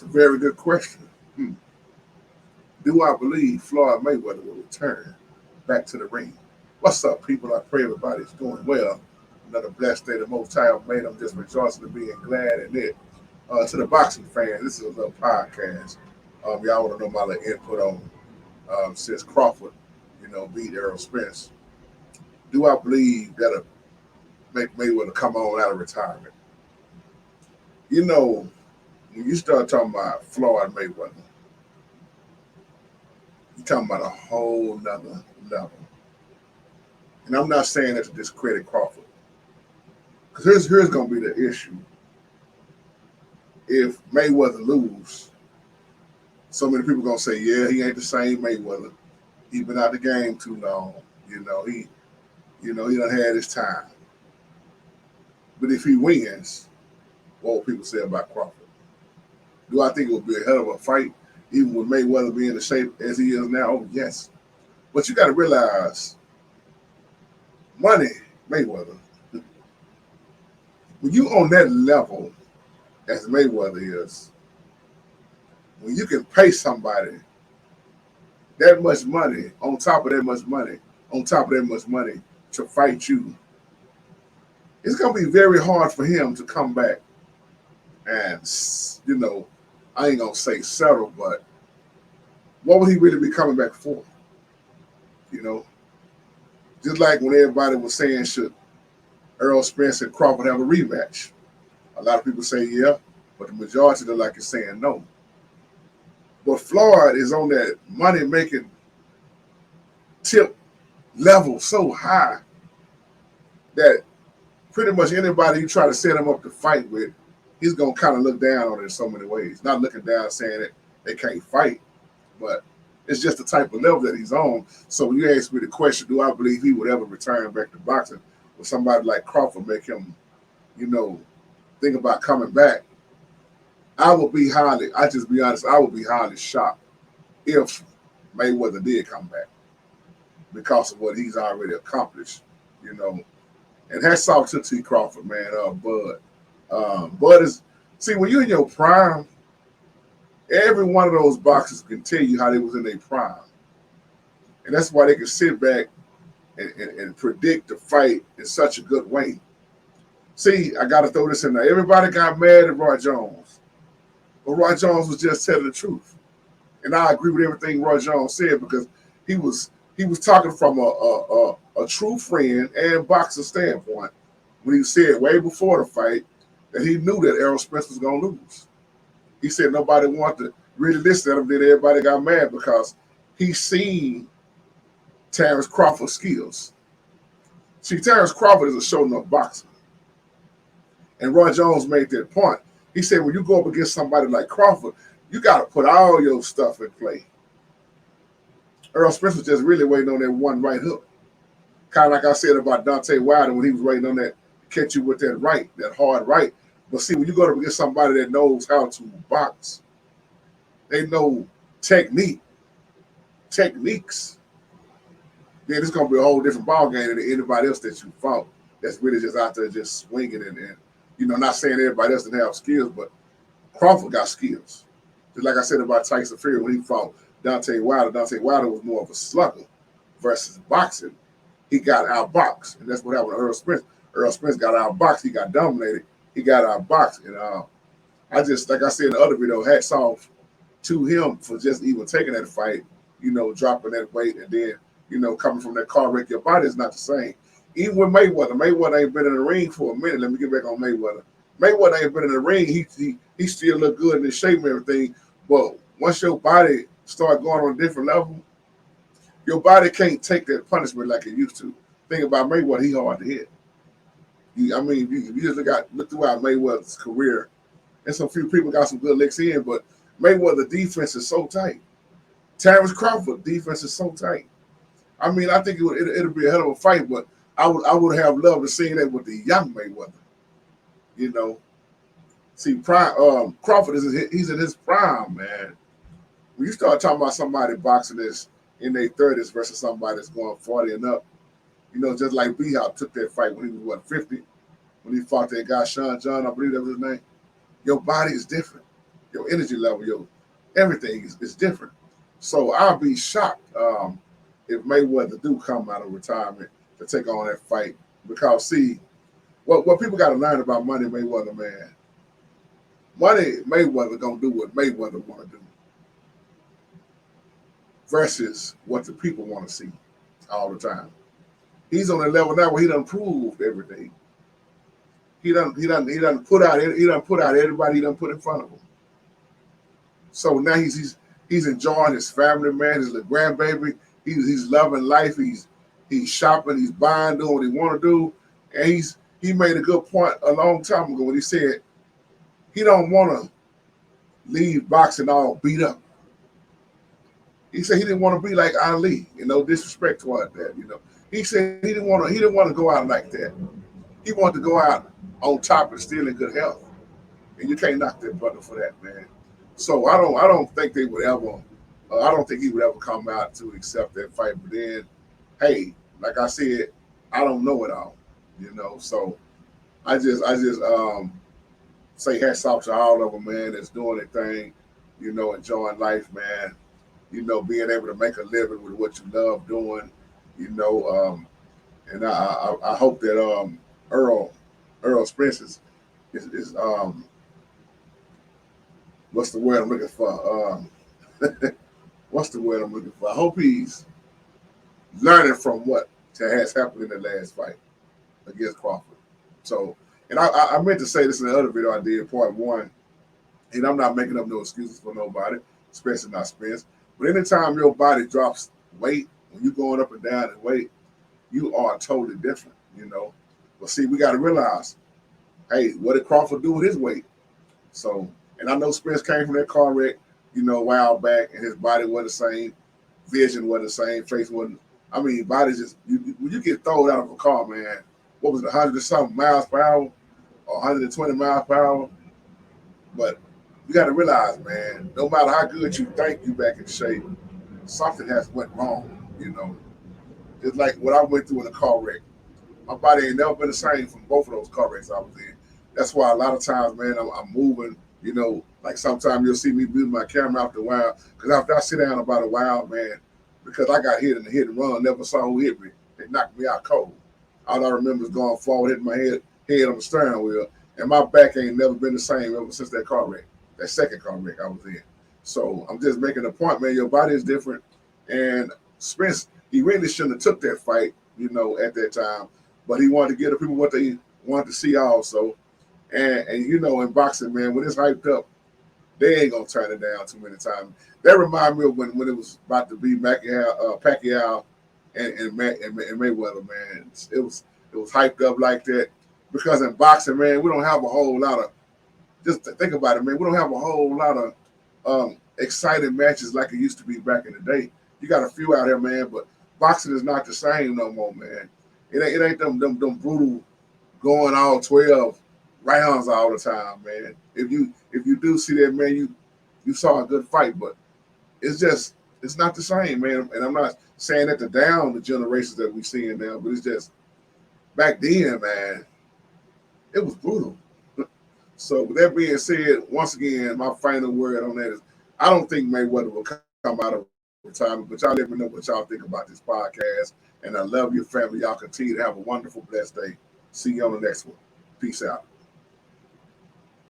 Very good question. Hmm. Do I believe Floyd Mayweather will return back to the ring? What's up, people? I pray everybody's doing well. Another blessed day the Most High made. I'm just rejoicing and being glad in it. To the boxing fans, this is a little podcast. Y'all want to know my little input on since Crawford, beat Errol Spence. Do I believe that'll make Mayweather come on out of retirement? You know, when you start talking about Floyd Mayweather, you're talking about a whole nother level. And I'm not saying that to discredit Crawford. Because here's going to be the issue. If Mayweather lose, so many people going to say, yeah, he ain't the same Mayweather. He been out the game too long. He done had his time. But if he wins, what will people say about Crawford? Do I think it will be a hell of a fight, even with Mayweather being the shape as he is now? Oh, yes. But you got to realize, money, Mayweather, when you on that level as Mayweather is, when you can pay somebody that much money, on top of that much money, on top of that much money to fight you, it's going to be very hard for him to come back and, I ain't going to say settle, but what would he really be coming back for? Just like when everybody was saying, should Errol Spence and Crawford have a rematch? A lot of people say yeah, but the majority of the like is saying no. But Floyd is on that money-making tip level so high that pretty much anybody you try to set him up to fight with, he's going to kind of look down on it in so many ways. Not looking down saying that they can't fight, but it's just the type of level that he's on. So when you ask me the question, do I believe he would ever return back to boxing, with somebody like Crawford make him, think about coming back, I just be honest, I would be highly shocked if Mayweather did come back because of what he's already accomplished. And hats off to T. Crawford, man, Bud. Bud is, see, when you're in your prime, every one of those boxers can tell you how they was in their prime. And that's why they can sit back and predict the fight in such a good way. See, I got to throw this in there. Everybody got mad at Roy Jones. But Roy Jones was just telling the truth. And I agree with everything Roy Jones said because he was talking from a true friend and boxer standpoint when he said way before the fight that he knew that Errol Spence was going to lose. He said nobody wanted to really listen to him, then everybody got mad because he seen Terrence Crawford's skills. See, Terrence Crawford is a show enough boxer. And Roy Jones made that point. He said when you go up against somebody like Crawford, you got to put all your stuff in play. Errol Spence was just really waiting on that one right hook. Kind of like I said about Deontay Wilder when he was waiting on that to catch you with that right, that hard right. But see, when you go up against somebody that knows how to box, they know techniques, then it's going to be a whole different ball game than anybody else that you fought that's really just out there just swinging and not saying everybody else didn't have skills, but Crawford got skills. Just like I said about Tyson Fury when he fought Deontay Wilder. Deontay Wilder was more of a slugger versus boxing. He got outboxed, and that's what happened to Errol Spence. Errol Spence got outboxed. He got dominated. He got outboxed. And I just, like I said in the other video, hats off to him for just even taking that fight, dropping that weight, and then, coming from that car wreck. Your body is not the same. Even with Mayweather ain't been in the ring for a minute. Let me get back on Mayweather. Mayweather ain't been in the ring. He still look good in his shape and everything. But once your body start going on a different level, your body can't take that punishment like it used to. Think about Mayweather, he hard to hit. You just look throughout Mayweather's career, and some few people got some good licks in, but Mayweather's defense is so tight. Terrence Crawford defense is so tight. I think it'll be a hell of a fight, but I would have loved to see that with the young Mayweather. See, Crawford he's in his prime, man. When you start talking about somebody boxing this in their 30s versus somebody that's going 40 and up, just like B-Hop took that fight when he was 50, when he fought that guy Sean John, I believe that was his name. Your body is different. your energy level, your everything is different. So I'll be shocked if Mayweather do come out of retirement to take on that fight. Because see, what people got to learn about Money Mayweather, man. Money Mayweather gonna do what Mayweather want to do versus what the people want to see all the time. He's on a level now where he done proved everything. He done put out everybody he done put in front of him. So now he's enjoying his family, man, his little grandbaby. He's loving life. He's shopping, he's buying, doing what he want to do. And he made a good point a long time ago when he said he don't want to leave boxing all beat up. He said he didn't want to be like Ali, disrespect toward that, He said he didn't want to go out like that. He wanted to go out on top and still in good health. And you can't knock that brother for that, man. So I don't think they would ever I don't think he would ever come out to accept that fight. But then, hey, like I said, I don't know it all, So I just say hats off to all of them, man, that's doing their thing, enjoying life, man. Being able to make a living with what you love doing, you know. And I hope that Earl Spence is what's the word I'm looking for? What's the word I'm looking for? I hope he's learning from what has happened in the last fight against Crawford. So, and I meant to say this in the other video I did, part one, and I'm not making up no excuses for nobody, especially not Spence. But anytime your body drops weight, when you're going up and down in weight, you are totally different. But see, we got to realize, hey, what did Crawford do with his weight? So, and I know Spence came from that car wreck, a while back, and his body wasn't the same, vision wasn't the same, face wasn't. I mean, body just when you get thrown out of a car, man. What was it, 100 or something miles per hour, or 120 miles per hour? But you got to realize, man, no matter how good you think you back in shape, something has went wrong. It's like what I went through in a car wreck. My body ain't never been the same from both of those car wrecks I was in. That's why a lot of times, man, I'm moving. Like sometimes you'll see me move my camera after a while. Because after I sit down about a while, man, because I got hit in the hit and run, never saw who hit me. They knocked me out cold. All I remember is going forward, hitting my head on the steering wheel, and my back ain't never been the same ever since that car wreck, that second car wreck I was in. So I'm just making a point, man. Your body is different, and Spence, he really shouldn't have took that fight, at that time, but he wanted to give the people what they wanted to see also. And in boxing, man, when it's hyped up, they ain't gonna turn it down too many times. That remind me of when it was about to be Pacquiao and Mayweather, man. It was hyped up like that because in boxing, man, we don't have a whole lot of. Just to think about it, man, we don't have a whole lot of exciting matches like it used to be back in the day. You got a few out here, man, but boxing is not the same no more, man. It ain't them brutal going all 12 rounds all the time, man. If you do see that, man, you saw a good fight, but it's not the same, man. And I'm not saying that to down the generations that we seeing now, but it's just back then, man, it was brutal. So with that being said, once again, my final word on that is I don't think Mayweather will come out of retirement, but y'all let me know what y'all think about this podcast. And I love your family. Y'all continue to have a wonderful, blessed day. See you on the next one. Peace out.